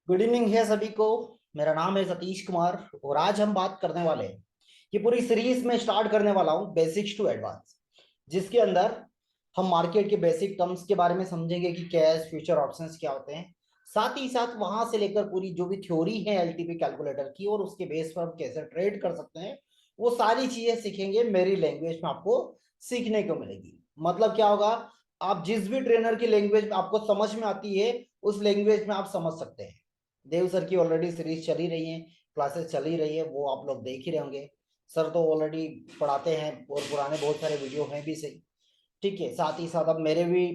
Good evening है सभी को। मेरा नाम है सतीश कुमार और आज हम बात करने वाले हैं। ये पूरी सीरीज में स्टार्ट करने वाला हूँ बेसिक्स टू एडवांस, जिसके अंदर हम मार्केट के बेसिक टर्म्स के बारे में समझेंगे कि कैश फ्यूचर ऑप्शंस क्या होते हैं। साथ ही साथ वहां से लेकर पूरी जो भी थ्योरी है एलटीपी कैलकुलेटर की और उसके बेस पर हम कैसे ट्रेड कर सकते हैं, वो सारी चीजें सीखेंगे। मेरी लैंग्वेज में आपको सीखने को मिलेगी। मतलब क्या होगा, आप जिस भी ट्रेनर की लैंग्वेज आपको समझ में आती है उस लैंग्वेज में आप समझ सकते हैं। देव सर की ऑलरेडी सीरीज चल ही रही है, क्लासेस चल ही रही है, वो आप लोग देख ही रहे होंगे। सर तो ऑलरेडी पढ़ाते हैं और पुराने बहुत सारे वीडियो हैं भी सही। ठीक है, साथ ही साथ अब मेरे भी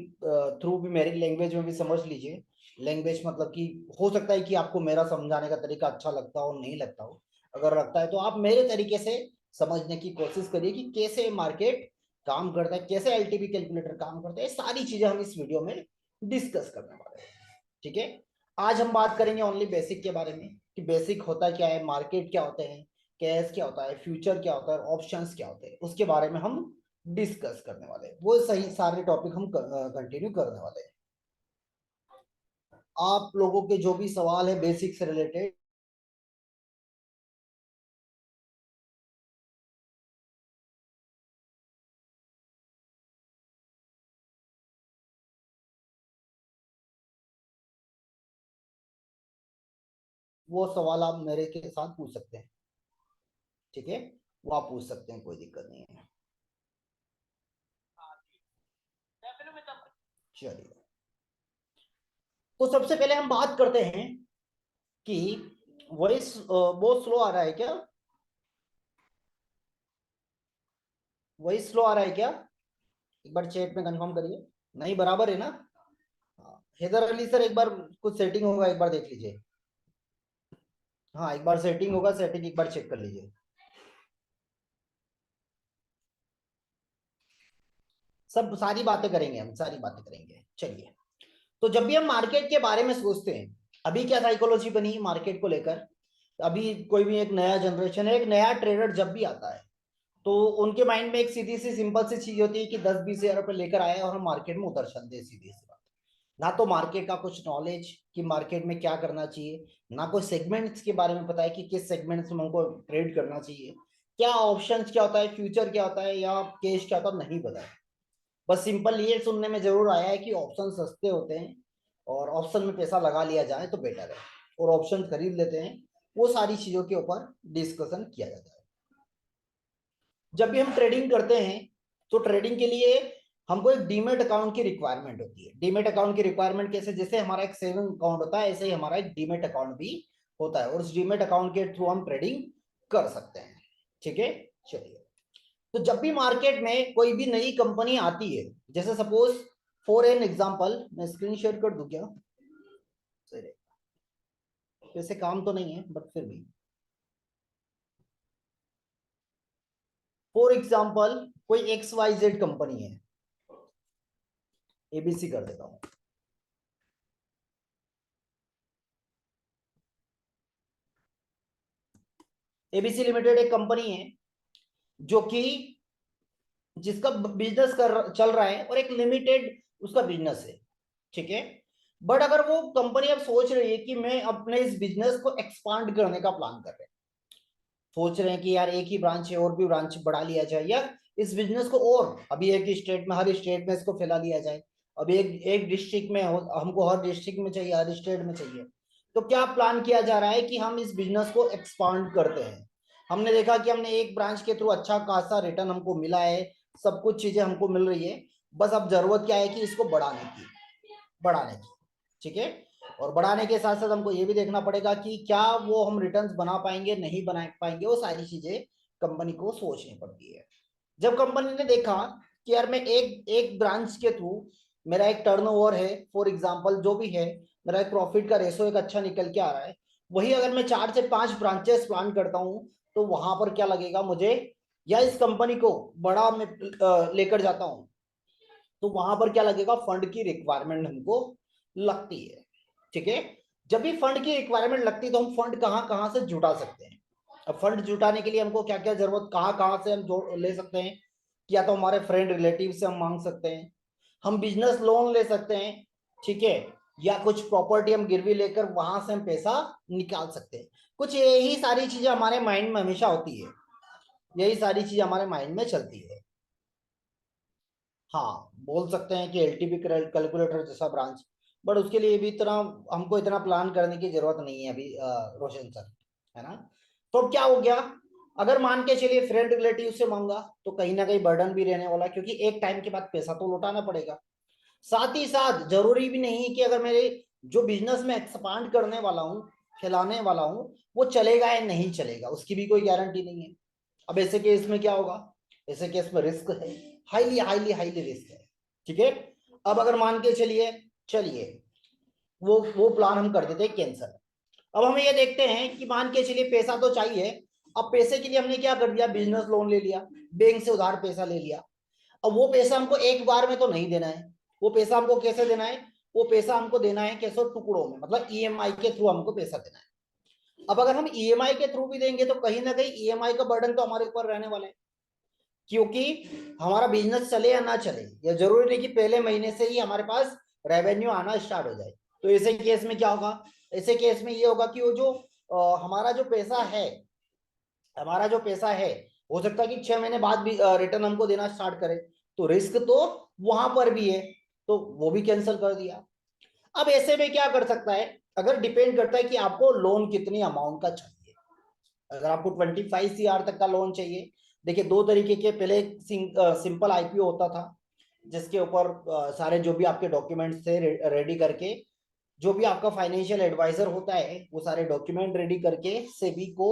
थ्रू भी मेरी लैंग्वेज में भी समझ लीजिए। लैंग्वेज मतलब कि हो सकता है कि आपको मेरा समझाने का तरीका अच्छा लगता हो, नहीं लगता हो। अगर लगता है तो आप मेरे तरीके से समझने की कोशिश करिए कि कैसे मार्केट काम करता है, कैसे एलटीपी कैलकुलेटर काम करता है। सारी चीजें हम इस वीडियो में डिस्कस करने वाले हैं। ठीक है, आज हम बात करेंगे ओनली बेसिक के बारे में कि बेसिक होता क्या है, मार्केट क्या होते हैं, कैश क्या होता है, फ्यूचर क्या होता है, ऑप्शंस क्या होते हैं, उसके बारे में हम डिस्कस करने वाले हैं। वो सही सारे टॉपिक हम कंटिन्यू करने वाले हैं। आप लोगों के जो भी सवाल है बेसिक से रिलेटेड, वो सवाल आप मेरे के साथ पूछ सकते हैं। ठीक है, वो आप पूछ सकते हैं, कोई दिक्कत नहीं है। चलिए, तो सबसे पहले हम बात करते हैं कि वॉइस बहुत स्लो आ रहा है क्या? वॉइस स्लो आ रहा है क्या? एक बार चैट में कंफर्म करिए। नहीं, बराबर है ना? हाँ, हैदर अली सर एक बार कुछ सेटिंग होगा, एक बार देख लीजिए। हाँ, एक बार सेटिंग होगा, सेटिंग एक बार चेक कर लीजिए। सब सारी बातें करेंगे, हम सारी बातें करेंगे। चलिए, तो जब भी हम मार्केट के बारे में सोचते हैं, अभी क्या साइकोलॉजी बनी मार्केट को लेकर, अभी कोई भी एक नया जनरेशन है, एक नया ट्रेडर जब भी आता है तो उनके माइंड में एक सीधी सी सिंपल सी चीज होती है कि 10-20 हज़ार रुपए लेकर आए और हम मार्केट में उतर चलते हैं। सीधी सी बात, ना तो मार्केट का कुछ नॉलेज कि मार्केट में क्या करना चाहिए, ना कोई सेगमेंट्स के बारे में पता है कि किस सेगमेंट्स में हमको ट्रेड करना चाहिए, क्या ऑप्शंस क्या होता है, फ्यूचर क्या होता है या कैश क्या होता है, नहीं पता है। बस सिंपल ये सुनने में जरूर आया है कि ऑप्शन सस्ते होते हैं और ऑप्शन में पैसा लगा लिया जाए तो बेटर है, और ऑप्शन खरीद लेते हैं। वो सारी चीजों के ऊपर डिस्कशन किया जाता है। जब भी हम ट्रेडिंग करते हैं तो ट्रेडिंग के लिए हमको एक डीमेट अकाउंट की रिक्वायरमेंट होती है। डीमेट अकाउंट की रिक्वायरमेंट कैसे, जैसे हमारा एक सेविंग अकाउंट होता है ऐसे ही हमारा एक डीमेट अकाउंट भी होता है, और उस डीमेट अकाउंट के थ्रू हम ट्रेडिंग कर सकते हैं। ठीक है, चलिए, तो जब भी मार्केट में कोई भी नई कंपनी आती है, जैसे सपोज फॉर एन एग्जांपल, मैं स्क्रीन शेयर कर दूं क्या? सही रहेगा। वैसे काम तो नहीं है बट फिर भी, फॉर एग्जांपल कोई एक्स वाई जेड कंपनी है, एबीसी कर देता हूं। एबीसी लिमिटेड एक कंपनी है जो कि जिसका बिजनेस कर चल रहा है और एक लिमिटेड उसका बिजनेस है। ठीक है, बट अगर वो कंपनी अब सोच रही है कि मैं अपने इस बिजनेस को एक्सपांड करने का प्लान कर रहे हैं, सोच रहे हैं कि यार एक ही ब्रांच है और भी ब्रांच बढ़ा लिया जाए, या इस बिजनेस को और अभी एक स्टेट में, हर स्टेट में इसको फैला लिया जाए। अभी एक एक डिस्ट्रिक्ट में हमको हर डिस्ट्रिक्ट में चाहिए, हर स्टेट में चाहिए। तो क्या प्लान किया जा रहा है कि हम इस बिजनेस को एक्सपांड करते हैं। हमने देखा कि हमने एक ब्रांच के थ्रू अच्छा खासा रिटर्न हमको मिला है, सब कुछ चीजें हमको मिल रही है। बस अब जरूरत क्या है कि इसको बढ़ाने की। ठीक है, और बढ़ाने के साथ साथ हमको ये भी देखना पड़ेगा कि क्या वो हम रिटर्न्स बना पाएंगे, नहीं बना पाएंगे, वो सारी चीजें कंपनी को सोचनी पड़ती है। जब कंपनी ने देखा कि यार मैं एक एक ब्रांच के थ्रू मेरा एक टर्नओवर है, फॉर एग्जांपल जो भी है, मेरा एक प्रॉफिट का रेशो एक अच्छा निकल के आ रहा है, वही अगर मैं 4 से 5 ब्रांचेस प्लान करता हूं तो वहां पर क्या लगेगा मुझे, या इस कंपनी को बड़ा मैं लेकर जाता हूं तो वहां पर क्या लगेगा, फंड की रिक्वायरमेंट हमको लगती है। ठीक है, जब भी फंड की रिक्वायरमेंट लगती है तो हम फंड कहाँ कहाँ से जुटा सकते हैं। अब फंड जुटाने के लिए हमको क्या क्या जरूरत, कहाँ कहाँ से हम जोड़ ले सकते हैं, या तो हमारे फ्रेंड रिलेटिव से हम मांग सकते हैं, हम बिजनेस लोन ले सकते हैं। ठीक है, या कुछ प्रॉपर्टी हम गिरवी लेकर वहां से हम पैसा निकाल सकते हैं। कुछ यही सारी चीजें हमारे माइंड में हमेशा होती है, यही सारी चीजें हमारे माइंड में चलती है। हाँ, बोल सकते हैं कि एलटीपी कैलकुलेटर जैसा ब्रांच, बट उसके लिए भी इतना हमको इतना प्लान करने की जरूरत नहीं है अभी रोशन सर, है ना। तो अब क्या हो गया, अगर मान के चलिए फ्रेंड रिलेटिव से मांगा तो कहीं ना कहीं बर्डन भी रहने वाला है, क्योंकि एक टाइम के बाद पैसा तो लौटाना पड़ेगा। साथ ही साथ जरूरी भी नहीं है कि अगर मेरे जो बिजनेस में एक्सपांड करने वाला हूँ, फैलाने वाला हूँ, वो चलेगा या नहीं चलेगा, उसकी भी कोई गारंटी नहीं है। अब ऐसे केस में क्या होगा, ऐसे केस में रिस्क है, हाईली हाईली हाईली रिस्क है। ठीक है, अब अगर मान के चलिए, चलिए वो प्लान हम कर देते हैं कैंसिल। अब हम ये देखते हैं कि मान के चलिए पैसा तो चाहिए। अब पैसे के लिए हमने क्या कर दिया, बिजनेस लोन ले लिया, बैंक से उधार पैसा ले लिया। अब वो पैसा हमको एक बार में तो नहीं देना है, वो पैसा हमको कैसे देना है, वो पैसा हमको देना है कैसे, टुकड़ों में, मतलब ईएमआई के थ्रू हमको पैसा देना है। अब अगर हम ईएमआई के थ्रू भी देंगे तो कहीं ना कहीं ईएमआई का बर्डन तो हमारे ऊपर रहने वाला है, क्योंकि हमारा बिजनेस चले या ना चले, या जरूरी नहीं कि पहले महीने से ही हमारे पास रेवेन्यू आना स्टार्ट हो जाए। तो ऐसे केस में क्या होगा, ऐसे केस में ये होगा कि वो जो हमारा जो पैसा है, हमारा जो पैसा है, हो सकता है कि 6 महीने बाद भी रिटर्न हमको देना स्टार्ट करे, तो रिस्क तो वहां पर भी है, तो वो भी कैंसिल कर दिया। अब ऐसे में क्या कर सकता है, अगर डिपेंड करता है कि आपको लोन कितनी अमाउंट का चाहिए। अगर आपको 25 CR तक का लोन चाहिए, देखिए दो तरीके के, पहले सिंपल आईपीओ होता था, जिसके ऊपर सारे जो भी आपके डॉक्यूमेंट्स थे रेडी करके, जो भी आपका फाइनेंशियल एडवाइजर होता है वो सारे डॉक्यूमेंट रेडी करके सेबी को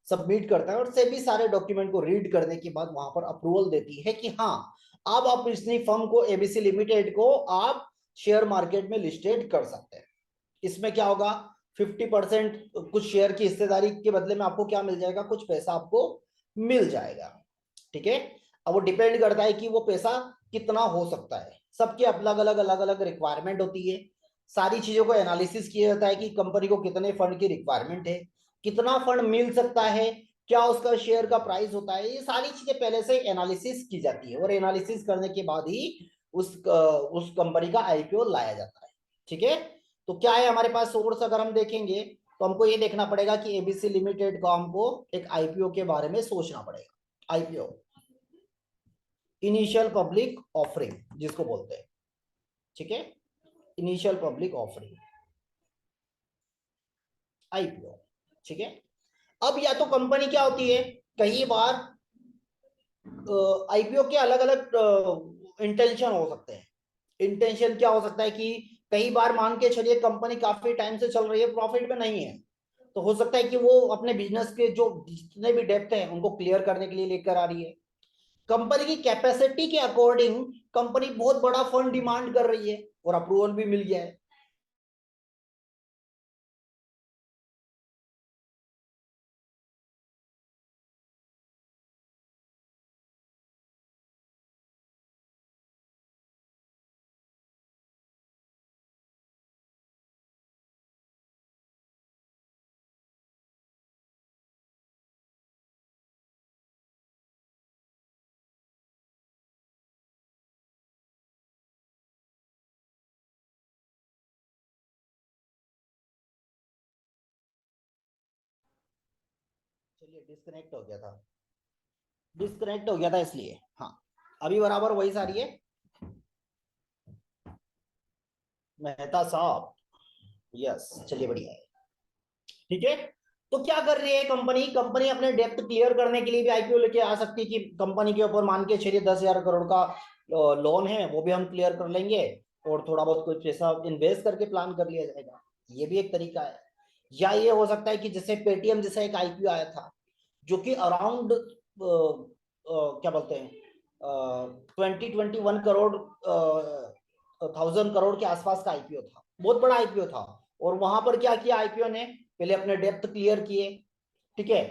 सबमिट करता है, और सेबी सारे डॉक्यूमेंट को रीड करने के बाद वहां पर अप्रूवल देती है कि हाँ, अब आप इस फर्म को, एबीसी लिमिटेड को आप शेयर मार्केट में लिस्टेड कर सकते हैं। इसमें क्या होगा, 50% कुछ शेयर की हिस्सेदारी के बदले में आपको क्या मिल जाएगा, कुछ पैसा आपको मिल जाएगा। ठीक है, अब वो डिपेंड करता है कि वो पैसा कितना हो सकता है, सबके अलग अलग रिक्वायरमेंट होती है। सारी चीजों को एनालिसिस किया जाता है कि कंपनी को कितने फंड की रिक्वायरमेंट है, कितना फंड मिल सकता है, क्या उसका शेयर का प्राइस होता है, ये सारी चीजें पहले से एनालिसिस की जाती है, और एनालिसिस करने के बाद ही उस कंपनी का आईपीओ लाया जाता है। ठीक है, तो क्या है हमारे पास सोर्स, अगर हम देखेंगे तो हमको ये देखना पड़ेगा कि एबीसी लिमिटेड को हमको एक आईपीओ के बारे में सोचना पड़ेगा। आईपीओ, इनिशियल पब्लिक ऑफरिंग जिसको बोलते हैं। ठीक है, इनिशियल पब्लिक ऑफरिंग, आईपीओ। ठीक है, अब या तो कंपनी क्या होती है, कई बार आईपीओ के अलग अलग इंटेंशन हो सकते हैं। इंटेंशन क्या हो सकता है कि कई बार मान के चलिए कंपनी काफी टाइम से चल रही है, प्रॉफिट में नहीं है, तो हो सकता है कि वो अपने बिजनेस के जो जितने भी डेप्थ हैं उनको क्लियर करने के लिए लेकर आ रही है। कंपनी की कैपेसिटी के अकॉर्डिंग कंपनी बहुत बड़ा फंड डिमांड कर रही है और अप्रूवल भी मिल गया है। चलिए, डिस्कनेक्ट हो गया था, डिस्कनेक्ट हो गया था इसलिए। हाँ, अभी बराबर वही सारी है। मेहता साहब, यस, चलिए बढ़िया है। ठीक है, तो क्या कर रही है कंपनी, कंपनी अपने डेप्थ क्लियर करने के लिए भी आईपीओ लेके आ सकती है, कि कंपनी के ऊपर मान के चलिए 10,000 करोड़ का लोन है, वो भी हम क्लियर कर लेंगे, और थोड़ा बहुत कुछ पैसा इन्वेस्ट करके प्लान कर लिया जाएगा। ये भी एक तरीका है। या ये हो सकता है कि जैसे पेटीएम जैसा एक आईपीओ आया था, जो कि अराउंड क्या बोलते हैं 20-21 करोड़ 1,000 करोड़ के आसपास का आईपीओ था, बहुत बड़ा आईपीओ था। और वहां पर क्या किया आईपीओ ने, पहले अपने डेप्थ क्लियर किए। ठीक है,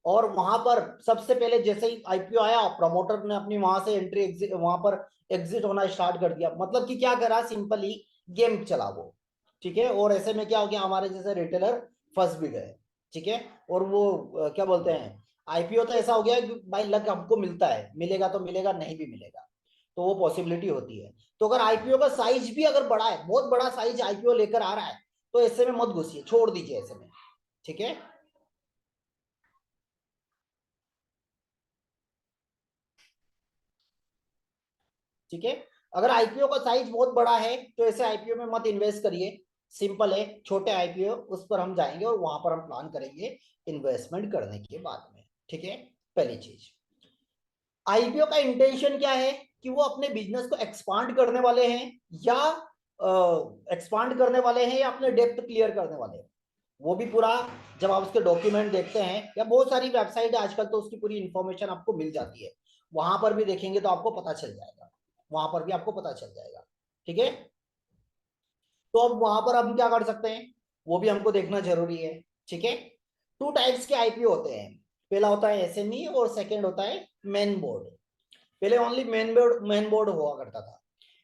और वहां पर सबसे पहले जैसे ही आईपीओ आया, प्रमोटर ने अपनी वहां से एंट्री एग्जिट, वहां पर एग्जिट होना स्टार्ट कर दिया, मतलब कि क्या करा, सिंपली गेम चला वो। ठीक है, और ऐसे में क्या हो गया, हमारे जैसे रिटेलर फंस भी गए। ठीक है, और वो क्या बोलते हैं, आईपीओ तो ऐसा हो गया कि भाई लक हमको मिलता है, मिलेगा तो मिलेगा, नहीं भी मिलेगा। तो वो पॉसिबिलिटी होती है। तो अगर आईपीओ का साइज भी अगर बड़ा है, बहुत बड़ा साइज आईपीओ लेकर आ रहा है, तो ऐसे में मत घुसिए, छोड़ दीजिए ऐसे में। ठीक है, ठीक है। अगर आईपीओ का साइज बहुत बड़ा है तो ऐसे आईपीओ में मत इन्वेस्ट करिए। सिंपल है, छोटे आईपीओ उस पर हम जाएंगे और वहां पर हम प्लान करेंगे इन्वेस्टमेंट करने के बाद में। ठीक है, पहली चीज। आईपीओ का इंटेंशन क्या है कि वो अपने बिजनेस को एक्सपांड करने वाले हैं, या एक्सपांड करने वाले हैं, या अपने डेप्थ क्लियर करने वाले हैं। वो भी पूरा, जब आप उसके डॉक्यूमेंट देखते हैं, या बहुत सारी वेबसाइट है आजकल तो उसकी पूरी इंफॉर्मेशन आपको मिल जाती है, वहां पर भी देखेंगे तो आपको पता चल जाएगा, वहां पर भी आपको पता चल जाएगा। ठीक है, तो अब वहां पर हम क्या कर सकते हैं, वो भी हमको देखना जरूरी है। ठीक है, टू टाइप्स के आईपीओ होते हैं। पहला होता है एसएमई और सेकंड होता है मेन बोर्ड। पहले ओनली मेन बोर्ड हुआ करता था।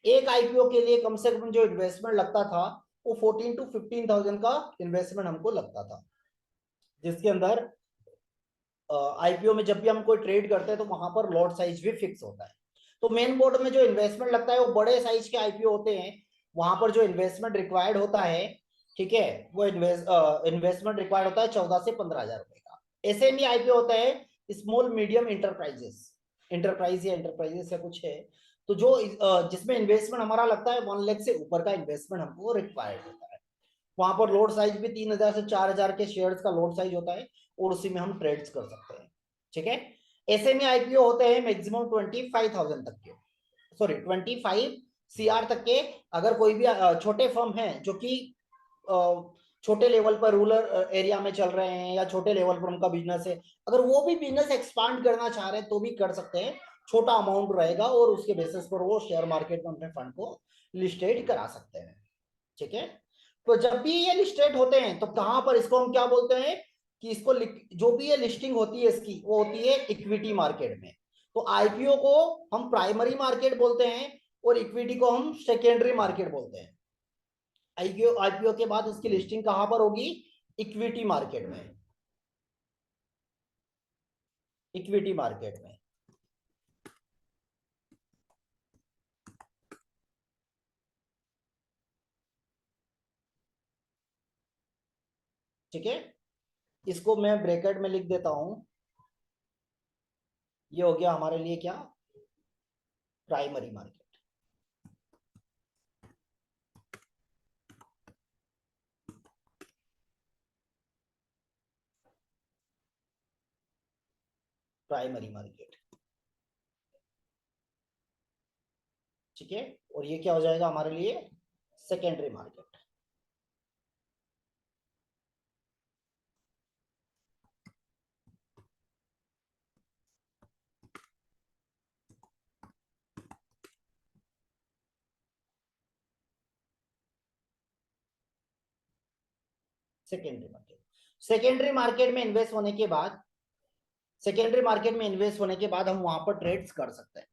एक आईपीओ के लिए कम से कम जो इन्वेस्टमेंट लगता था, वो 14 to 15,000 का इन्वेस्टमेंट हमको लगता था, जिसके अंदर आईपीओ में जब भी हम कोई ट्रेड करते हैं तो वहां पर लॉट साइज भी फिक्स होता है। तो मेन बोर्ड में जो इन्वेस्टमेंट लगता है वो बड़े साइज के आईपीओ होते हैं, वहां पर जो इन्वेस्टमेंट रिक्वायर्ड होता है, ठीक है, वो इन्वेस्टमेंट रिक्वायर्ड होता है 14 से 15,000 रुपए का। एसएमई आईपीओ होता है स्मॉल मीडियम इंटरप्राइजेस, इंटरप्राइज या इंटरप्राइजेस या कुछ है, तो जो जिसमें इन्वेस्टमेंट हमारा लगता है 1 लाख से ऊपर का इन्वेस्टमेंट हमको रिक्वायर्ड होता है। वहां पर लोड साइज भी 3,000 से 4,000 के शेयर्स का लोड साइज होता है, और उसी में हम ट्रेड्स कर सकते हैं। ठीक है, एसएमई आईपीओ होते हैं मैक्सिमम 25,000 तक के, सॉरी 25 CR तक के। अगर कोई भी छोटे फर्म है जो कि छोटे लेवल पर रूरल एरिया में चल रहे हैं, या छोटे लेवल पर उनका बिजनेस है, अगर वो भी बिजनेस एक्सपांड करना चाह रहे हैं तो भी कर सकते हैं। छोटा अमाउंट रहेगा और उसके बेसिस पर वो शेयर मार्केट में अपने फंड को लिस्टेड करा सकते हैं। ठीक है, तो जब भी ये लिस्टेड होते हैं तो कहां पर इसको हम क्या बोलते हैं, कि इसको जो भी ये लिस्टिंग होती है इसकी, वो होती है इक्विटी मार्केट में। तो आईपीओ को हम प्राइमरी मार्केट बोलते हैं, और इक्विटी को हम सेकेंडरी मार्केट बोलते हैं। आईपीओ आईपीओ के बाद उसकी लिस्टिंग कहां पर होगी, इक्विटी मार्केट में, इक्विटी मार्केट में। ठीक है, इसको मैं ब्रैकेट में लिख देता हूं। ये हो गया हमारे लिए क्या, प्राइमरी मार्केट। प्राइमरी मार्केट, ठीक है। और ये क्या हो जाएगा हमारे लिए, secondary market. Secondary market, secondary market में इन्वेस्ट होने के बाद, सेकेंडरी मार्केट में इन्वेस्ट होने के बाद हम वहां पर ट्रेड्स कर सकते हैं,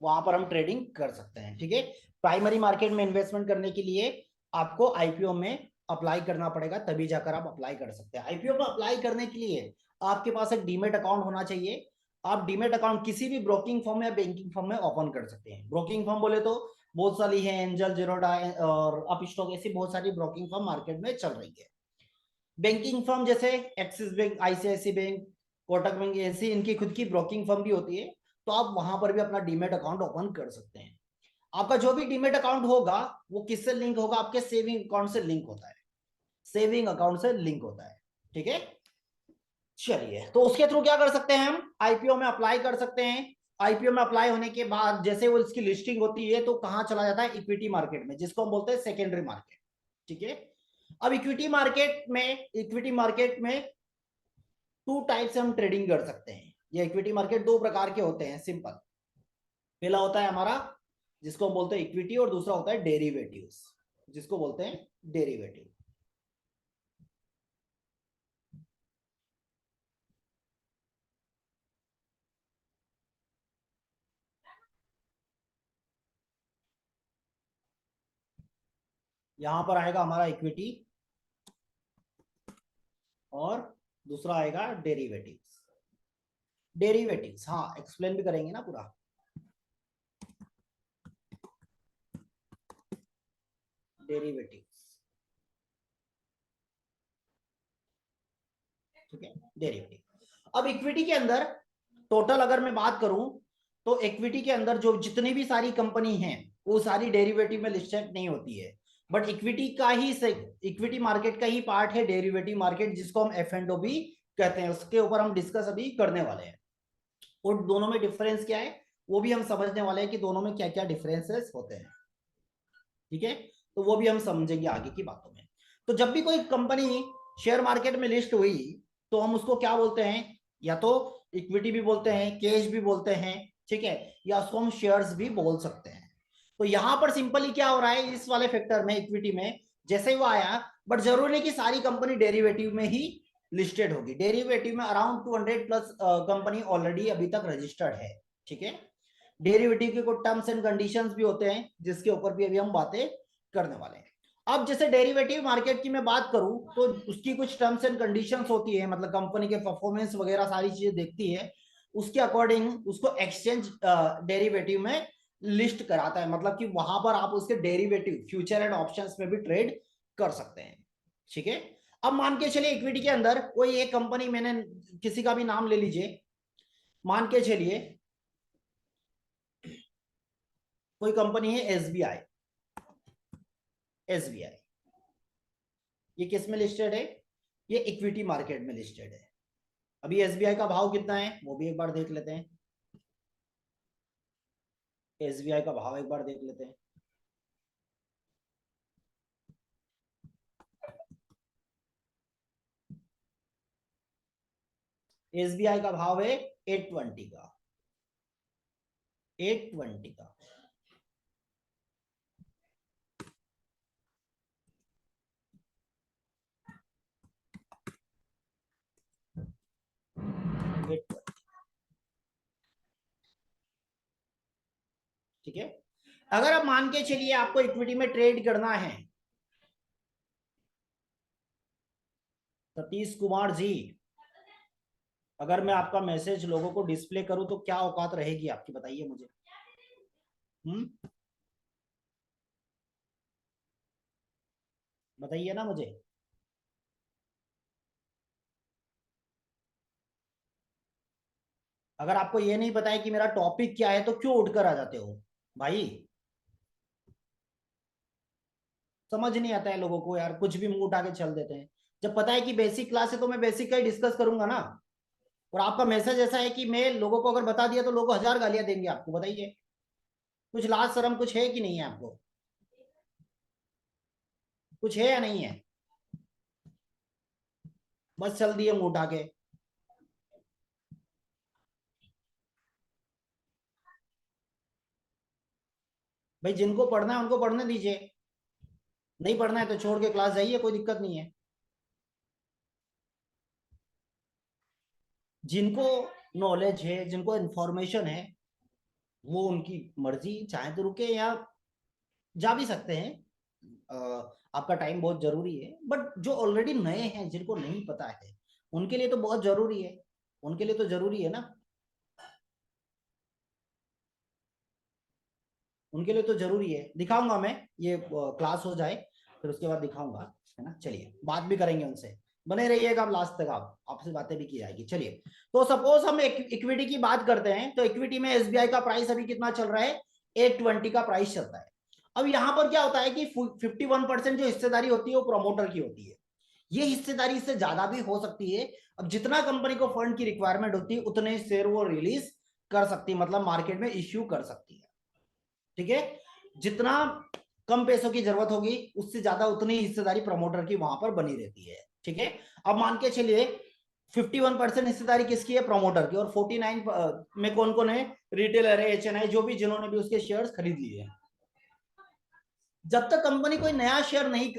वहां पर हम ट्रेडिंग कर सकते हैं। ठीक है, प्राइमरी मार्केट में इन्वेस्टमेंट करने के लिए आपको आईपीओ में अप्लाई करना पड़ेगा, तभी जाकर आप अप्लाई कर सकते हैं। आईपीओ में अप्लाई करने के लिए आपके पास एक डीमेट अकाउंट होना चाहिए। आप डीमेट अकाउंट किसी भी ब्रोकिंग फर्म या बैंकिंग फर्म में ओपन कर सकते हैं। ब्रोकिंग फर्म बोले तो बहुत सारी है, एंजल, जीरोडा और अपस्टॉक, ऐसी बहुत सारी ब्रोकिंग फर्म मार्केट में चल रही है। बैंकिंग फर्म जैसे Axis bank, ICICI bank, Kotak bank, ऐसी इनकी खुद की ब्रोकिंग फर्म भी होती है, तो आप वहां पर भी अपना डीमेट अकाउंट ओपन कर सकते हैं। आपका जो भी डीमेट अकाउंट होगा वो किससे लिंक होगा, आपके सेविंग अकाउंट से लिंक होता है, सेविंग अकाउंट से लिंक होता है। ठीक है, चलिए, तो उसके थ्रू क्या कर सकते हैं, हम आईपीओ में अप्लाई कर सकते हैं। आईपीओ में अप्लाई होने के बाद जैसे वो इसकी लिस्टिंग होती है तो कहां चला जाता है, इक्विटी मार्केट में, जिसको हम बोलते हैं सेकेंडरी मार्केट। ठीक है, अब इक्विटी मार्केट में टू टाइप से हम ट्रेडिंग कर सकते हैं। ये इक्विटी मार्केट दो प्रकार के होते हैं, सिंपल। पहला होता है हमारा, जिसको हम बोलते हैं इक्विटी, और दूसरा होता है डेरिवेटिव्स, जिसको बोलते हैं डेरिवेटिव। यहां पर आएगा हमारा इक्विटी, और दूसरा आएगा डेरिवेटिव्स। डेरिवेटिव्स, हाँ, एक्सप्लेन भी करेंगे ना पूरा। डेरिवेटिव, ठीक है, डेरिवेटिव। अब इक्विटी के अंदर टोटल अगर मैं बात करूं तो इक्विटी के अंदर जो जितनी भी सारी कंपनी हैं वो सारी डेरिवेटिव में लिस्टेड नहीं होती है, बट इक्विटी का ही इक्विटी मार्केट का ही पार्ट है डेरिवेटिव मार्केट, जिसको हम एफ एंड ओ भी कहते हैं। उसके ऊपर हम डिस्कस अभी करने वाले हैं। और दोनों में डिफरेंस क्या है वो भी हम समझने वाले हैं कि दोनों में क्या क्या डिफरेंसेस होते हैं, ठीक है। तो वो भी हम समझेंगे आगे की बातों में। तो जब भी कोई कंपनी शेयर मार्केट में लिस्ट हुई तो हम उसको क्या बोलते हैं, या तो इक्विटी भी बोलते हैं, कैश भी बोलते हैं, ठीक है, या उसको हम शेयर्स भी बोल सकते हैं। तो यहां पर सिंपली क्या हो रहा है इस वाले फैक्टर में, इक्विटी में जैसे ही वो आया, बट जरूरी नहीं कि सारी कंपनी डेरिवेटिव में ही लिस्टेड होगी। डेरिवेटिव में अराउंड 200 प्लस कंपनी ऑलरेडी अभी तक रजिस्टर्ड है, ठीक है। डेरिवेटिव के कुछ टर्म्स एंड कंडीशंस भी होते हैं जिसके ऊपर भी अभी हम बातें करने वाले हैं। अब जैसे डेरिवेटिव मार्केट की मैं बात करूं तो उसकी कुछ टर्म्स एंड कंडीशंस होती है, मतलब कंपनी के परफॉर्मेंस वगैरह सारी चीजें देखती है, उसके अकॉर्डिंग उसको एक्सचेंज डेरिवेटिव में लिस्ट कराता है, मतलब कि वहां पर आप उसके डेरिवेटिव फ्यूचर एंड ऑप्शंस में भी ट्रेड कर सकते हैं, ठीक है। अब मान के चलिए इक्विटी के अंदर कोई एक कंपनी, मैंने किसी का भी नाम ले लीजिए, मान के चलिए कोई कंपनी है एसबीआई। एसबीआई ये किस में लिस्टेड है, ये इक्विटी मार्केट में लिस्टेड है। अभी एसबीआई का भाव कितना है वो भी एक बार देख लेते हैं। एसबीआई का भाव एक बार देख लेते हैं। एसबीआई का भाव है 820 का, 820 का। ठीक है। अगर आप मान के चलिए आपको इक्विटी में ट्रेड करना है, सतीश कुमार जी, अगर मैं आपका मैसेज लोगों को डिस्प्ले करूं तो क्या औकात रहेगी आपकी, बताइए मुझे। बताइए ना मुझे। अगर आपको ये नहीं पता है कि मेरा टॉपिक क्या है तो क्यों उठकर आ जाते हो भाई। समझ नहीं आता है लोगों को यार, कुछ भी मुंह उठा के चल देते हैं। जब पता है कि बेसिक क्लास है तो मैं बेसिक का ही डिस्कस करूंगा ना। और आपका मैसेज ऐसा है कि मैं लोगों को अगर बता दिया तो लोग 1000 गालियां देंगे आपको, बताइए। कुछ लाज शर्म कुछ है कि नहीं है आपको, कुछ है या नहीं है। बस चल दिए मुंह उठा के। भाई जिनको पढ़ना है उनको पढ़ने दीजिए, नहीं पढ़ना है तो छोड़ के क्लास जाइए, कोई दिक्कत नहीं है। जिनको नॉलेज है, जिनको इंफॉर्मेशन है, वो उनकी मर्जी, चाहे तो रुके या जा भी सकते हैं। आपका टाइम बहुत जरूरी है, बट जो ऑलरेडी नए हैं जिनको नहीं पता है उनके लिए तो बहुत जरूरी है, उनके लिए तो जरूरी है ना, उनके लिए तो जरूरी है। दिखाऊंगा मैं, ये क्लास हो जाए फिर उसके बाद दिखाऊंगा, है ना। चलिए बात भी करेंगे उनसे, बने रहिएगा आप लास्ट तक, आप आपसे बातें भी की जाएगी। चलिए, तो सपोज हम इक्विटी की बात करते हैं तो इक्विटी में एसबीआई का प्राइस अभी कितना चल रहा है, 820 का प्राइस चलता है। अब यहां पर क्या होता है कि 51% जो हिस्सेदारी होती है वो प्रमोटर की होती है। ये हिस्सेदारी इससे ज्यादा भी हो सकती है। अब जितना कंपनी को फंड की रिक्वायरमेंट होती है उतने शेयर वो रिलीज कर सकती है, मतलब मार्केट में इश्यू कर सकती है, ठीक है। जितना कम पैसों की जरूरत होगी उससे ज्यादा उतनी हिस्सेदारी प्रमोटर की वहां पर बनी रहती है, ठीक है। अब मान के चलिए 51% हिस्सेदारी किसकी है, प्रमोटर की, और 49 में कौन कौन है, रिटेलर है, एचएनआई, जो भी जिन्होंने भी उसके शेयर्स खरीद लिए हैं। जब तक कंपनी कोई नया शेयर नहीं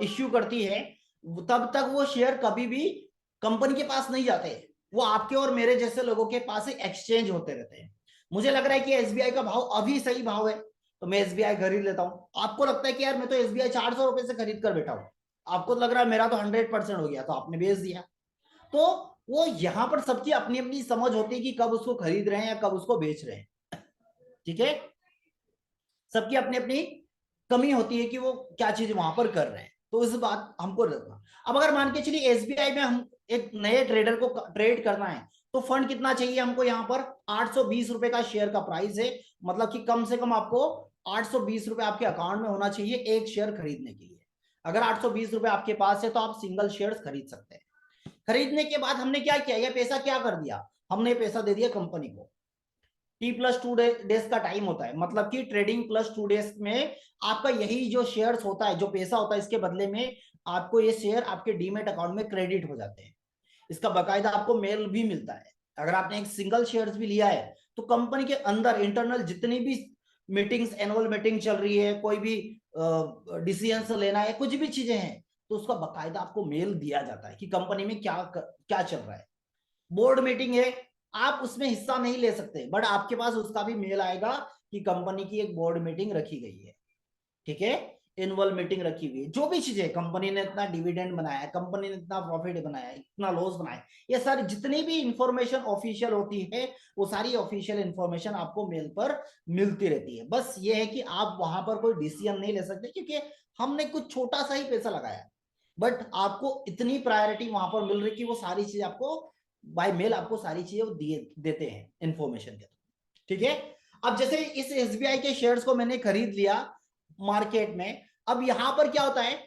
इश्यू करती है तब तक वो शेयर कभी भी कंपनी के पास नहीं जाते, वो आपके और मेरे जैसे लोगों के पास एक्सचेंज होते रहते हैं। मुझे लग रहा है कि एसबीआई का भाव अभी सही भाव है तो मैं एसबीआई खरीद लेता हूं। आपको लगता है कि यार मैं तो एसबीआई 400 रुपए से खरीद कर बैठा हूं, आपको लग रहा है मेरा तो 100% हो गया तो आपने बेच दिया। तो वो यहां पर सबकी अपनी अपनी समझ होती है कि कब उसको खरीद रहे हैं या कब उसको बेच रहे हैं, ठीक है। सबकी अपनी अपनी कमी होती है कि वो क्या चीज वहां पर कर रहे हैं, तो इस बात हमको रखना। अब अगर मान के चलिए एसबीआई में हम एक नए ट्रेडर को ट्रेड करना है, तो फंड कितना चाहिए हमको, यहाँ पर 820 रुपए का शेयर का प्राइस है। मतलब कि कम से कम आपको 820 रुपए आपके अकाउंट में होना चाहिए एक शेयर खरीदने के लिए। अगर 820 रुपए आपके पास है तो आप सिंगल शेयर खरीद सकते हैं। खरीदने के बाद हमने क्या किया, यह पैसा क्या कर दिया, हमने पैसा दे दिया कंपनी को। T+2 डेज का टाइम होता है, मतलब कि ट्रेडिंग +2 डेज में आपका यही जो शेयर्स होता है, जो पैसा होता है, इसके बदले में आपको ये शेयर आपके डीमेट अकाउंट में क्रेडिट हो जाते हैं। इसका बकायदा आपको मेल भी मिलता है। अगर आपने एक सिंगल शेयर्स भी लिया है, तो कंपनी के अंदर इंटरनल जितनी भी मीटिंग्स, एनुअल मीटिंग चल रही है, कोई भी डिसीजन लेना है, कुछ भी चीजें हैं, तो उसका बकायदा आपको मेल दिया जाता है कि कंपनी में क्या क्या चल रहा है। बोर्ड मीटिंग है, आप उसमें हिस्सा नहीं ले सकते, बट आपके पास उसका भी मेल आएगा कि कंपनी की एक बोर्ड मीटिंग रखी गई है। ठीक है, एनुअल मीटिंग रखी हुई है, जो भी चीजें कंपनी ने इतना डिविडेंड बनाया है, कंपनी ने इतना प्रॉफिट बनाया है, इतना लॉस बनाया है, ये सारी जितनी भी इंफॉर्मेशन ऑफिशियल होती है, वो सारी ऑफिशियल इंफॉर्मेशन आपको मेल पर मिलती रहती है। बस ये है कि आप वहां पर कोई डिसीजन नहीं ले सकते, क्योंकि हमने कुछ छोटा सा ही पैसा लगाया, बट आपको इतनी प्रायोरिटी वहां पर मिल रही कि वो सारी चीज आपको बाय मेल, आपको सारी चीजें दिए देते हैं इंफॉर्मेशन के थ्रू। ठीक है, अब जैसे इस एसबीआई के शेयर्स को मैंने खरीद लिया मार्केट में, अब यहां पर क्या होता है,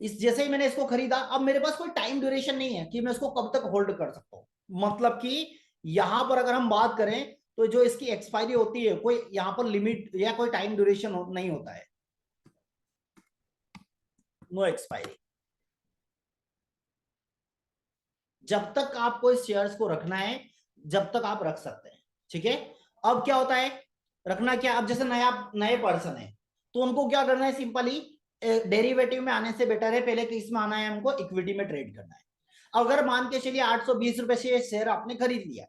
इस जैसे ही मैंने इसको खरीदा, अब मेरे पास कोई टाइम ड्यूरेशन नहीं है कि मैं इसको कब तक होल्ड कर सकता हूं। मतलब कि यहां पर अगर हम बात करें, तो जो इसकी एक्सपायरी होती है, कोई यहां पर लिमिट या कोई टाइम ड्यूरेशन नहीं होता है, नो एक्सपायरी। जब तक आपको इस शेयर्स को रखना है, जब तक आप रख सकते हैं। ठीक है, अब क्या होता है, रखना क्या, अब जैसे नया नए पर्सन है, तो उनको क्या करना है, सिंपली डेरिवेटिव में आने से बेटर है पहले किस में आना है, हमको इक्विटी में ट्रेड करना है। अगर मान के चलिए 820 रुपए से शेयर आपने खरीद लिया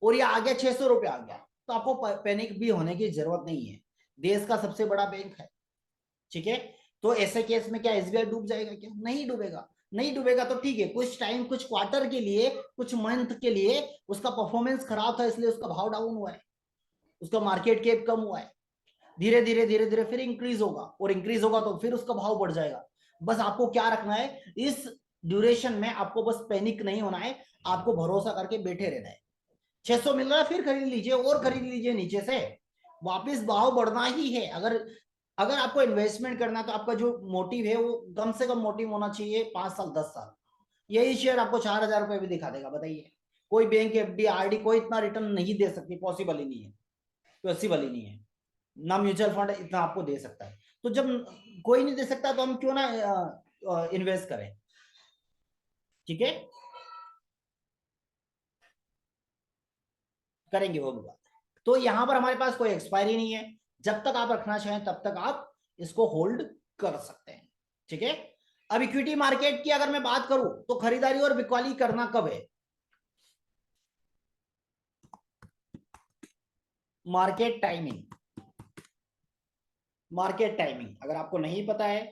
और ये आ गया 600 रुपए आ गया, तो आपको पैनिक भी होने की जरूरत नहीं है। देश का सबसे बड़ा बैंक है। ठीक है, तो ऐसे केस में क्या एसबीआई डूब जाएगा, क्या नहीं डूबेगा। नहीं डूबेगा तो ठीक है, कुछ टाइम, कुछ क्वार्टर के लिए, कुछ मंथ के लिए उसका परफॉर्मेंस खराब था, इसलिए उसका भाव डाउन हुआ है, उसका मार्केट कैप कम हुआ है। धीरे धीरे धीरे धीरे फिर इंक्रीज होगा, और इंक्रीज होगा तो फिर उसका भाव बढ़ जाएगा। बस आपको क्या रखना है, इस ड्यूरेशन में आपको बस पैनिक नहीं होना है, आपको भरोसा करके बैठे रहना है। 600 मिल रहा है, फिर खरीद लीजिए और खरीद लीजिए नीचे से, वापस भाव बढ़ना ही है। अगर अगर आपको इन्वेस्टमेंट करना है, तो आपका जो मोटिव है वो कम से कम मोटिव होना चाहिए 5 साल 10 साल। यही शेयर आपको 4,000 रुपए भी दिखा देगा, बताइए। कोई बैंक, एफडी, आरडी कोई इतना रिटर्न नहीं दे सकती, पॉसिबल ही नहीं है, पॉसिबल ही नहीं है। ना म्यूचुअल फंड इतना आपको दे सकता है। तो जब कोई नहीं दे सकता, तो हम क्यों ना इन्वेस्ट करें। ठीक है, करेंगे वो भी बात। तो यहां पर हमारे पास कोई एक्सपायरी नहीं है, जब तक आप रखना चाहें तब तक आप इसको होल्ड कर सकते हैं। ठीक है, अब इक्विटी मार्केट की अगर मैं बात करूं, तो खरीदारी और बिक्वाली करना कब है, मार्केट टाइमिंग। मार्केट टाइमिंग अगर आपको नहीं पता है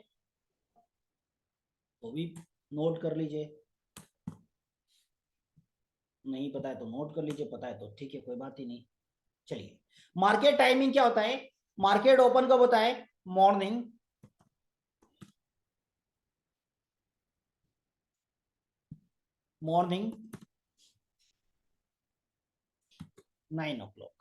तो भी नोट कर लीजिए, नहीं पता है तो नोट कर लीजिए, पता है तो ठीक है, कोई बात ही नहीं। चलिए, मार्केट टाइमिंग क्या होता है, मार्केट ओपन कब होता है, मॉर्निंग, मॉर्निंग 9 o'clock।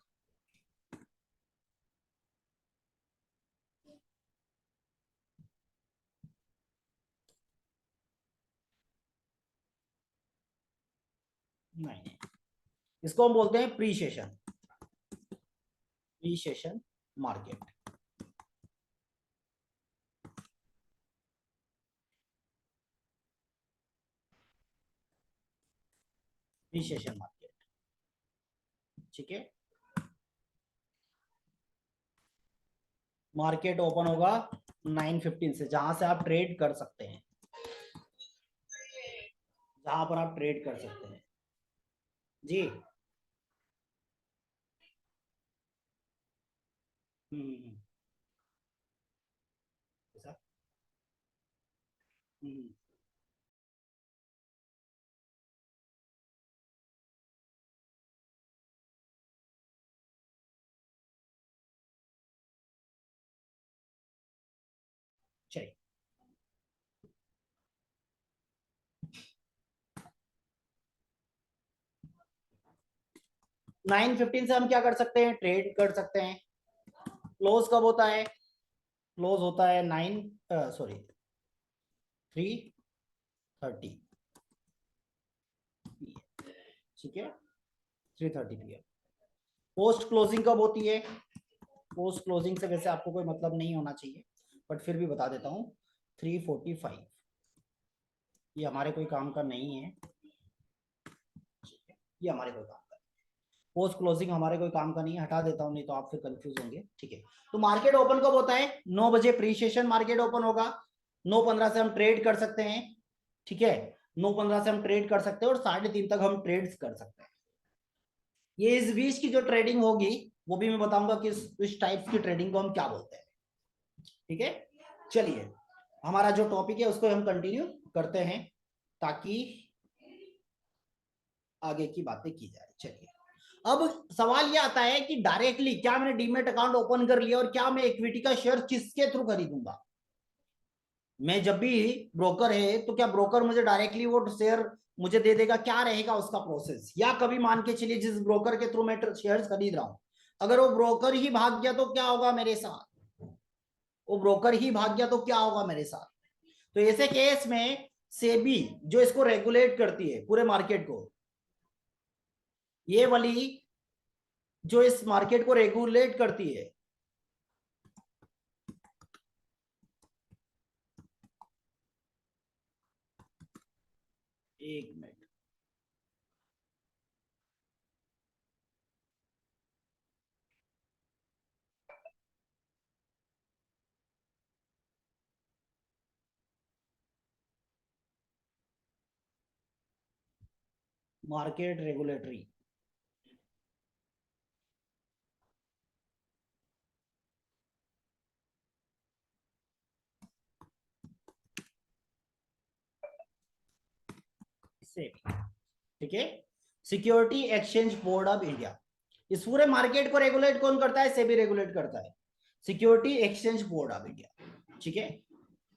नहीं, इसको हम बोलते हैं pre session, pre session market, pre session market. ठीक है, मार्केट ओपन होगा 9:15 से, जहां से आप ट्रेड कर सकते हैं, जहां पर आप ट्रेड कर सकते हैं। जी। हम्म। ऐसा। हम्म। चलिए 9:15 से हम क्या कर सकते हैं, ट्रेड कर सकते हैं। क्लोज कब होता है, क्लोज होता है 3:30 ठीक है, 3:30 PM। पोस्ट क्लोजिंग कब होती है, पोस्ट क्लोजिंग से वैसे आपको कोई मतलब नहीं होना चाहिए, बट फिर भी बता देता हूँ, 3:45। ये हमारे कोई काम का नहीं है, ये हमारे कोई काम का, पोस्ट क्लोजिंग हमारे कोई काम का नहीं है, हटा देता हूँ, नहीं तो आप फिर कंफ्यूज होंगे। ठीक है, तो मार्केट ओपन कब होता है, 9 बजे प्री सेशन मार्केट ओपन होगा। 9:15 से हम ट्रेड कर सकते हैं, ठीक है, 9:15 से हम ट्रेड कर सकते हैं और 3:30 तक हम ट्रेड्स कर सकते हैं। ये इस बीच की जो ट्रेडिंग होगी वो भी मैं बताऊंगा कि इस टाइप्स की ट्रेडिंग को हम क्या बोलते हैं। ठीक है, चलिए हमारा जो टॉपिक है उसको हम कंटिन्यू करते हैं ताकि आगे की बातें की जाए। चलिए अब सवाल ये आता है कि डायरेक्टली क्या मैंने डीमेट अकाउंट ओपन कर लिया और क्या मैं इक्विटी का शेयर किसके थ्रू खरीदूंगा। मैं जब भी ब्रोकर है तो क्या ब्रोकर मुझे डायरेक्टली वो शेयर मुझे दे देगा, क्या रहेगा उसका प्रोसेस, या कभी मान के चलिए जिस ब्रोकर के थ्रू मैं शेयर खरीद रहा हूं अगर वो ब्रोकर ही भाग गया तो क्या होगा मेरे साथ, वो ब्रोकर ही भाग गया तो क्या होगा मेरे साथ। तो ऐसे केस में सेबी जो इसको रेगुलेट करती है पूरे मार्केट को, ये वाली जो इस मार्केट को रेगुलेट करती है, एक मिनट, मार्केट रेगुलेटरी, सेबी, ठीक है, security exchange board of India. इस पूरे मार्केट को रेगुलेट कौन करता है, सेबी रेगुलेट करता है, security exchange board of India. ठीक है,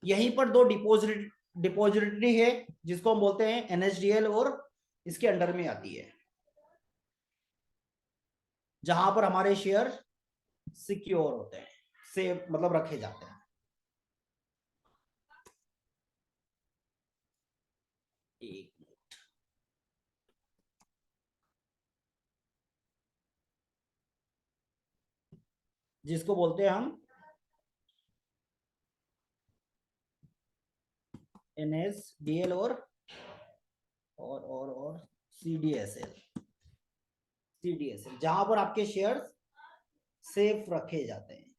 यहीं पर दो डिपोजिटरी है जिसको हम बोलते हैं एनएसडीएल और इसके अंडर में आती है, जहां पर हमारे शेयर सिक्योर होते हैं, सेफ मतलब रखे जाते हैं। एक जिसको बोलते हैं हम एनएसडीएल और सीडीएसएल, सीडीएसएल जहां पर आपके शेयर्स सेफ रखे जाते हैं,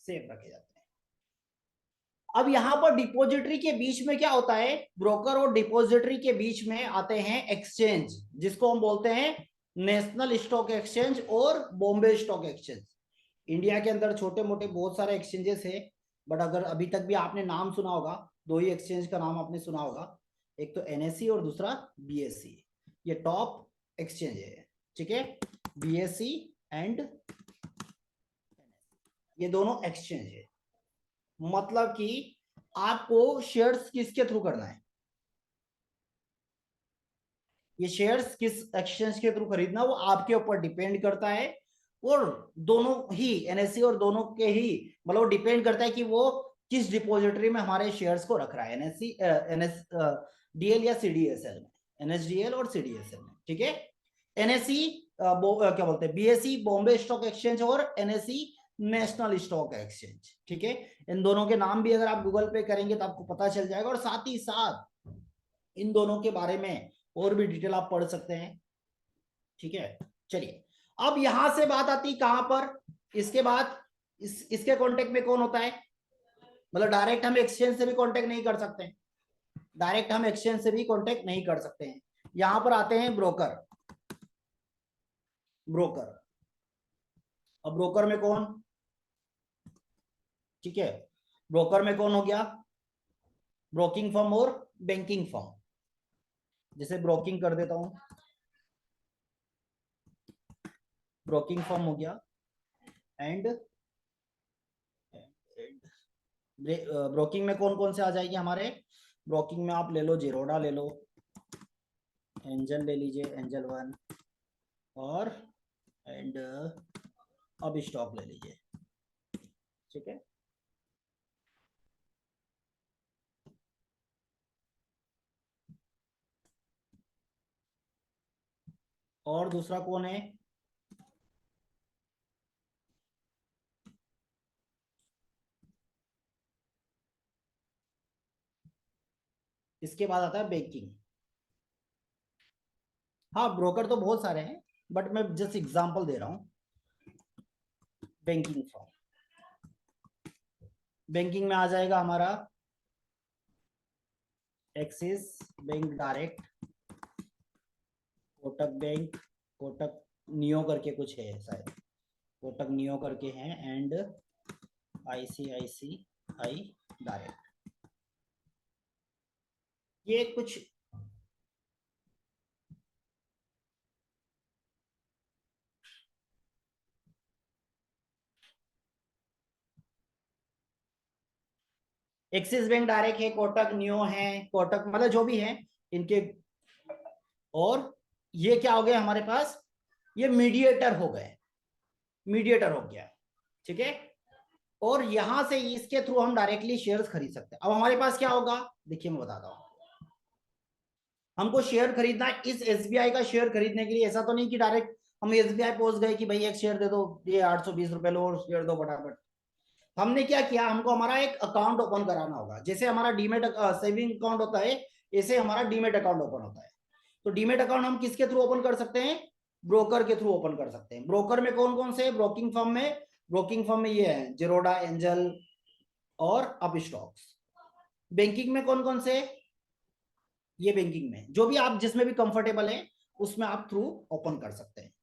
सेफ रखे जाते हैं। अब यहां पर डिपॉजिटरी के बीच में क्या होता है, ब्रोकर और डिपॉजिटरी के बीच में आते हैं एक्सचेंज जिसको हम बोलते हैं नेशनल स्टॉक एक्सचेंज और बॉम्बे स्टॉक एक्सचेंज। इंडिया के अंदर छोटे मोटे बहुत सारे एक्सचेंजेस है, बट अगर अभी तक भी आपने नाम सुना होगा, दो ही एक्सचेंज का नाम आपने सुना होगा, एक तो एनएससी और दूसरा बीएससी, ये टॉप एक्सचेंज है। ठीक है, बीएससी एंड ये दोनों एक्सचेंज है। मतलब कि आपको शेयर्स किसके थ्रू करना है, ये शेयर्स किस एक्सचेंज के थ्रू खरीदना वो आपके ऊपर डिपेंड करता है। और दोनों ही एनएससी और दोनों के ही मतलब डिपेंड करता है कि वो किस डिपॉजिटरी में हमारे शेयर्स को रख रहा है, एनएससी एनएस डीएल या सीडीएसएल में, एनएसडीएल और सीडीएसएल में। ठीक है, एनएससी क्या बोलते हैं, बीएससी बॉम्बे स्टॉक एक्सचेंज और एनएससी नेशनल स्टॉक एक्सचेंज। ठीक है, इन दोनों के नाम भी अगर आप गूगल पे करेंगे तो आपको पता चल जाएगा, और साथ ही साथ इन दोनों के बारे में और भी डिटेल आप पढ़ सकते हैं। ठीक है, चलिए अब यहां से बात आती कहां पर, इसके बाद इसके कांटेक्ट में कौन होता है, मतलब डायरेक्ट हम एक्सचेंज से भी कांटेक्ट नहीं कर सकते, डायरेक्ट हम एक्सचेंज से भी कांटेक्ट नहीं कर सकते हैं। यहां पर आते हैं ब्रोकर, ब्रोकर, अब ब्रोकर में कौन, ठीक है, ब्रोकर में कौन हो गया, ब्रोकिंग फर्म और बैंकिंग फर्म। जैसे ब्रोकिंग कर देता हूं, ब्रोकिंग फर्म हो गया एंड ब्रोकिंग में कौन कौन से आ जाएगी हमारे? ब्रोकिंग में आप ले लो, जीरोडा ले लो, एंजल ले लीजिए, एंजल वन, और एंड अब स्टॉक ले लीजिए, ठीक है। और दूसरा कौन है? इसके बाद आता है बैंकिंग। हाँ, ब्रोकर तो बहुत सारे हैं, बट मैं जस्ट एग्जांपल दे रहा हूँ। बैंकिंग फॉर्म, बैंकिंग में आ जाएगा हमारा axis bank direct, Kotak bank, Kotak neo करके कुछ है शायद, कोटक नियो करके हैं, एंड आईसीआईसीआई डायरेक्ट। ये कुछ एक्सिस बैंक डायरेक्ट है, कोटक नियो है, कोटक मतलब जो भी है इनके। और ये क्या हो गया हमारे पास? ये मीडिएटर हो गए, मीडिएटर हो गया, ठीक है। और यहां से इसके थ्रू हम डायरेक्टली शेयर्स खरीद सकते हैं। अब हमारे पास क्या होगा, देखिए मैं बताता हूं। हमको शेयर खरीदना है, इस एसबीआई का शेयर खरीदने के लिए ऐसा तो नहीं कि डायरेक्ट हम एसबीआई पहुंच गए कि भाई एक शेयर दे दो, ये 820 रुपए लो और शेयर दो फटाफट। हमने क्या किया, हमको हमारा एक अकाउंट ओपन कराना होगा। जैसे हमारा डीमेट सेविंग अकाउंट होता है, ऐसे हमारा डीमेट अकाउंट ओपन होता है। तो डीमेट अकाउंट हम किसके थ्रू ओपन कर सकते हैं? ब्रोकर के थ्रू ओपन कर सकते हैं। ब्रोकर में कौन कौन से? ब्रोकिंग फर्म में ये है, जीरोडा, एंजल और अप स्टॉक्स। बैंकिंग में कौन कौन से? ये बैंकिंग में जो भी आप जिसमें भी कंफर्टेबल है उसमें आप थ्रू ओपन कर सकते हैं।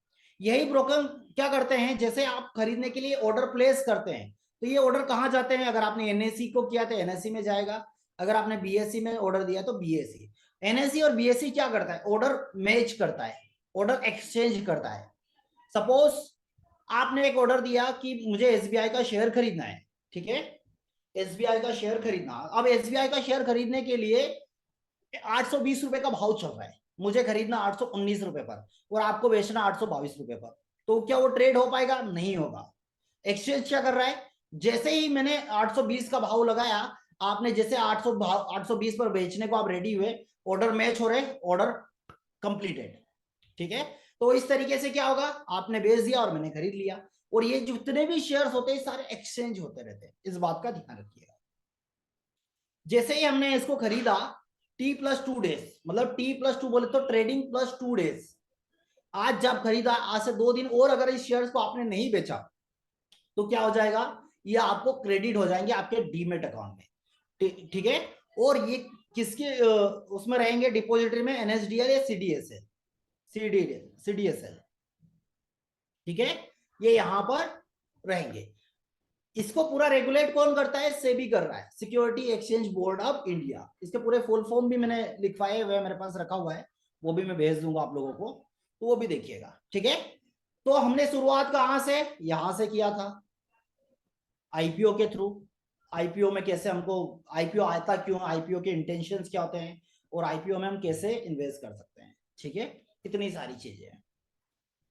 यही ब्रोकर क्या करते हैं, जैसे आप खरीदने के लिए ऑर्डर प्लेस करते हैं तो ये ऑर्डर कहां जाते हैं? अगर आपने एनएससी को किया तो एनएससी में जाएगा, अगर आपने बीएससी में ऑर्डर दिया तो बीएससी। एनएससी और बीएससी क्या करता है? ऑर्डर मैच करता है, ऑर्डर एक्सचेंज करता है। सपोज आपने एक ऑर्डर दिया कि मुझे एसबीआई का शेयर खरीदना है, ठीक है, एसबीआई का शेयर खरीदना। अब एसबीआई का शेयर खरीदने के लिए 820 रुपए का भाव चल रहा है, मुझे खरीदना 819 रुपए पर और आपको बेचना 822 रुपए पर, तो क्या वो ट्रेड हो पाएगा? नहीं होगा। एक्सचेंज क्या कर रहा है, जैसे ही मैंने 820 का भाव लगाया, आपने जैसे 820 पर बेचने को आप रेडी हुए, ऑर्डर मैच हो रहे, ऑर्डर कंप्लीटेड, ठीक है। तो इस तरीके से क्या होगा, आपने बेच दिया और मैंने खरीद लिया। और ये जितने भी शेयर्स होते हैं सारे एक्सचेंज होते रहते हैं, इस बात का ध्यान रखिएगा। जैसे ही हमने इसको खरीदा, T+2 डेज, मतलब T+2 बोले तो ट्रेडिंग प्लस 2 डेज, आज जब खरीदा, आज से 2 दिन और अगर इस शेयर्स को आपने नहीं बेचा तो क्या हो जाएगा, ये आपको क्रेडिट हो जाएंगे आपके डीमेट अकाउंट में, ठीक है। और ये किसके उसमें रहेंगे? डिपोजिटरी में, एनएसडीएल या सीडीएसएल, सीडीएसएल, ठीक है, ये यहां पर रहेंगे। इसको पूरा रेगुलेट कौन करता है? सेबी कर रहा है, security exchange board of India. इसके पूरे फुल फॉर्म भी मैंने लिखवाए हुए मेरे पास रखा हुआ है, वो भी मैं भेज दूंगा आप लोगों को, तो वो भी देखिएगा, ठीक है। तो हमने शुरुआत कहां से? यहां से किया था, आईपीओ के थ्रू। आईपीओ में कैसे हमको आईपीओ आता क्यों, आईपीओ के इंटेंशंस क्या होते हैं, और आईपीओ में हम कैसे इन्वेस्ट कर सकते हैं, ठीक है। इतनी सारी चीजें हैं।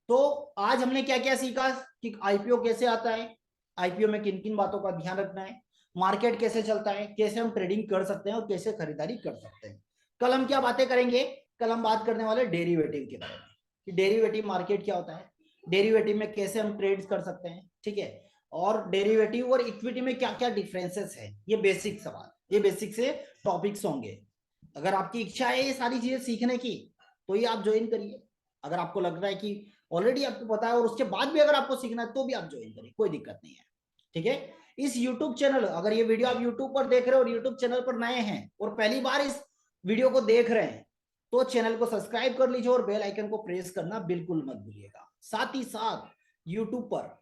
तो आज हमने क्या क्या सीखा कि आईपीओ कैसे आता है, आईपीओ में किन किन बातों का ध्यान रखना है, मार्केट कैसे चलता है, कैसे हम ट्रेडिंग कर सकते हैं और कैसे खरीदारी कर सकते हैं। कल हम क्या बातें करेंगे? कल हम बात करने वाले डेरिवेटिव के बारे में, कि डेरिवेटिव मार्केट क्या होता है, डेरिवेटिव में कैसे हम ट्रेड कर सकते हैं, ठीक है। और डेरिवेटिव और इक्विटी में क्या क्या डिफरेंसेस है, ये बेसिक सवाल, ये बेसिक से टॉपिक्स होंगे। अगर आपकी इच्छा है ये सारी चीजें सीखने की तो ये आप ज्वाइन करिए। अगर आपको लग रहा है कि ऑलरेडी आपको पता है और उसके बाद भी अगर आपको सीखना है तो भी आप ज्वाइन करिए, कोई दिक्कत नहीं है, ठीक है। इस YouTube चैनल, अगर ये वीडियो आप YouTube पर देख रहे हो और YouTube चैनल पर नए हैं और पहली बार इस वीडियो को देख रहे हैं, तो चैनल को सब्सक्राइब कर लीजिए और बेल आइकन को प्रेस करना बिल्कुल मत भूलिएगा। साथ ही साथ YouTube पर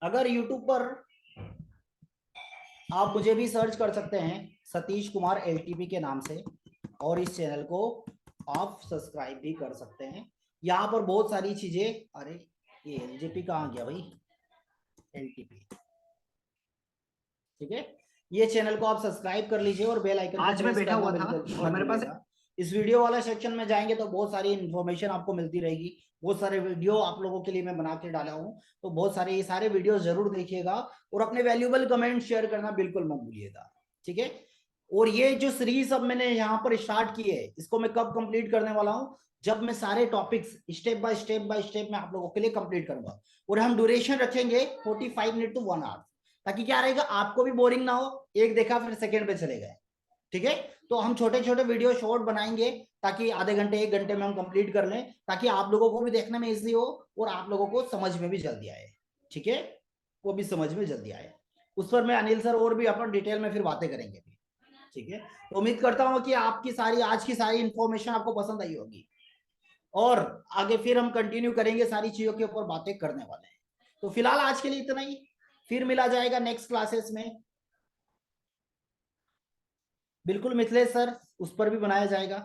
अगर YouTube पर आप मुझे भी सर्च कर सकते हैं, सतीश कुमार एलटीपी के नाम से, और इस चैनल को आप सब्सक्राइब भी कर सकते हैं। यहाँ पर बहुत सारी चीजें, अरे ये एलजेपी कहाँ गया भाई, एलटीपी, ठीक है। ये चैनल को आप सब्सक्राइब कर लीजिए और बेल आइकन आज को मैं प्रेस बैठा करना हुआ था बिल्कुल और मत मेरे पास भूलिएगा। इस वीडियो वाला सेक्शन में जाएंगे तो बहुत सारी इन्फॉर्मेशन आपको मिलती रहेगी। बहुत सारे वीडियो आप लोगों के लिए मैं बना के डाला हूँ, तो बहुत सारे ये सारे वीडियो जरूर देखिएगा और अपने वैल्यूएबल कमेंट शेयर करना बिल्कुल मत भूलिएगा, ठीक है। और ये जो सीरीज अब मैंने यहाँ पर स्टार्ट की है, इसको मैं कब कंप्लीट करने वाला हूँ, जब मैं सारे टॉपिक्स स्टेप बाय स्टेप में आप लोगों के लिए कंप्लीट करूंगा। और हम ड्यूरेशन रखेंगे 45 मिनट टू 1 आवर, ताकि क्या रहेगा, आपको भी बोरिंग ना हो, एक देखा फिर सेकंड पे चले गए, ठीक है। तो हम छोटे छोटे वीडियो शॉर्ट बनाएंगे, ताकि आधे घंटे 1 घंटे में हम कंप्लीट कर लें, ताकि आप लोगों को भी देखने में इजी हो और आप लोगों को समझ में भी जल्दी आए, ठीक है, वो भी समझ में जल्दी आए। उस पर मैं अनिल सर और भी अपन डिटेल में फिर बातें करेंगे, ठीक है। तो उम्मीद करता हूं कि आपकी सारी आज की सारी इंफॉर्मेशन आपको पसंद आई होगी, और आगे फिर हम कंटिन्यू करेंगे, सारी चीजों के ऊपर बातें करने वाले हैं। तो फिलहाल आज के लिए इतना ही, फिर मिला जाएगा नेक्स्ट क्लासेस में। बिल्कुल मिथिलेश सर, उस पर भी बनाया जाएगा।